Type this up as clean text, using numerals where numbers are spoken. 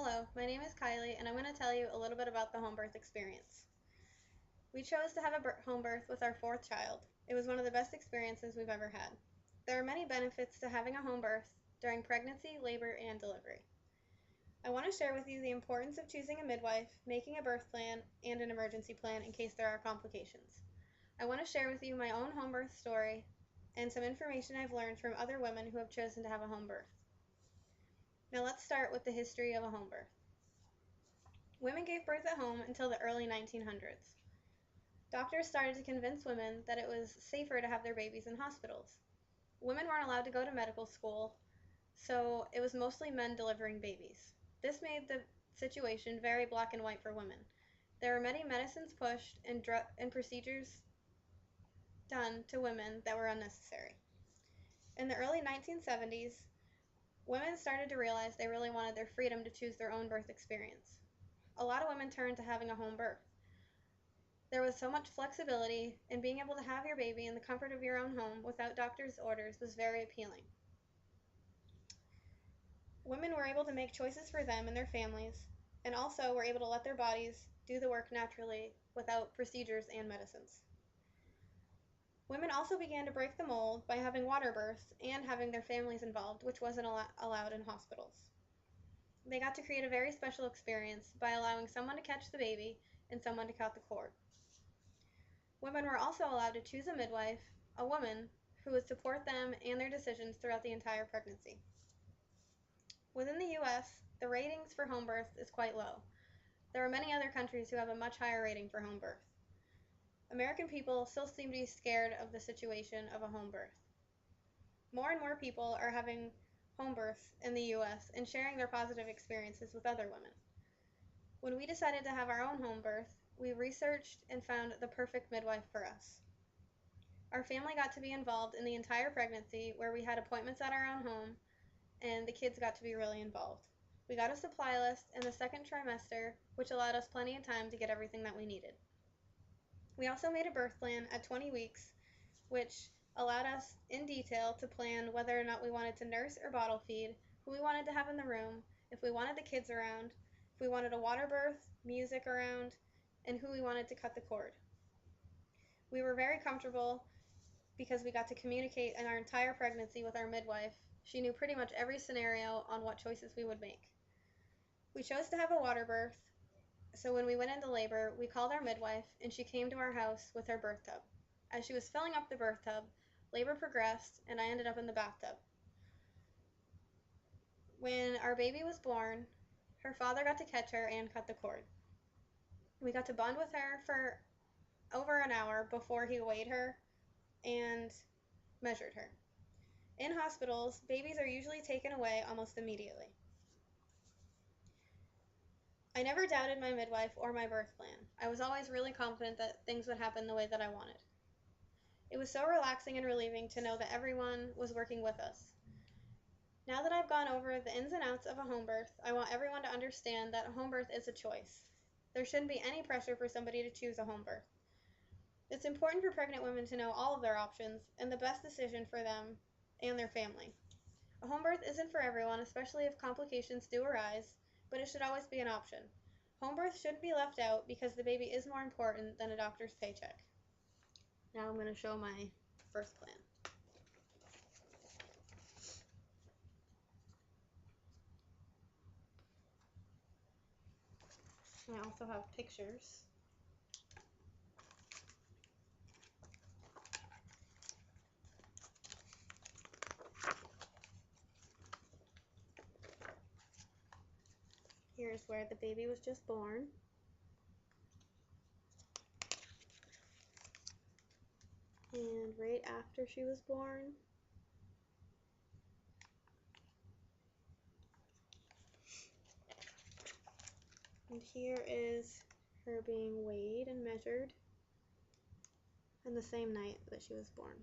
Hello, my name is Kylie, and I'm going to tell you a little bit about the home birth experience. We chose to have a home birth with our fourth child. It was one of the best experiences we've ever had. There are many benefits to having a home birth during pregnancy, labor, and delivery. I want to share with you the importance of choosing a midwife, making a birth plan, and an emergency plan in case there are complications. I want to share with you my own home birth story and some information I've learned from other women who have chosen to have a home birth. Now let's start with the history of a home birth. Women gave birth at home until the early 1900s. Doctors started to convince women that it was safer to have their babies in hospitals. Women weren't allowed to go to medical school, so it was mostly men delivering babies. This made the situation very black and white for women. There were many medicines pushed and procedures done to women that were unnecessary. In the early 1970s, women started to realize they really wanted their freedom to choose their own birth experience. A lot of women turned to having a home birth. There was so much flexibility, and being able to have your baby in the comfort of your own home without doctor's orders was very appealing. Women were able to make choices for them and their families, and also were able to let their bodies do the work naturally without procedures and medicines. Women also began to break the mold by having water births and having their families involved, which wasn't allowed in hospitals. They got to create a very special experience by allowing someone to catch the baby and someone to cut the cord. Women were also allowed to choose a midwife, a woman who would support them and their decisions throughout the entire pregnancy. Within the U.S., the ratings for home birth is quite low. There are many other countries who have a much higher rating for home birth. American people still seem to be scared of the situation of a home birth. More and more people are having home births in the U.S. and sharing their positive experiences with other women. When we decided to have our own home birth, we researched and found the perfect midwife for us. Our family got to be involved in the entire pregnancy, where we had appointments at our own home, and the kids got to be really involved. We got a supply list in the second trimester, which allowed us plenty of time to get everything that we needed. We also made a birth plan at 20 weeks, which allowed us in detail to plan whether or not we wanted to nurse or bottle feed, who we wanted to have in the room, if we wanted the kids around, if we wanted a water birth, music around, and who we wanted to cut the cord. We were very comfortable because we got to communicate in our entire pregnancy with our midwife. She knew pretty much every scenario on what choices we would make. We chose to have a water birth, so when we went into labor, we called our midwife, and she came to our house with her birth tub. As she was filling up the birth tub, labor progressed, and I ended up in the bathtub. When our baby was born, her father got to catch her and cut the cord. We got to bond with her for over an hour before he weighed her and measured her. In hospitals, babies are usually taken away almost immediately. I never doubted my midwife or my birth plan. I was always really confident that things would happen the way that I wanted. It was so relaxing and relieving to know that everyone was working with us. Now that I've gone over the ins and outs of a home birth, I want everyone to understand that a home birth is a choice. There shouldn't be any pressure for somebody to choose a home birth. It's important for pregnant women to know all of their options and the best decision for them and their family. A home birth isn't for everyone, especially if complications do arise, but it should always be an option. Home birth shouldn't be left out because the baby is more important than a doctor's paycheck. Now I'm going to show my birth plan. I also have pictures. Here's where the baby was just born. And right after she was born. And here is her being weighed and measured on the same night that she was born.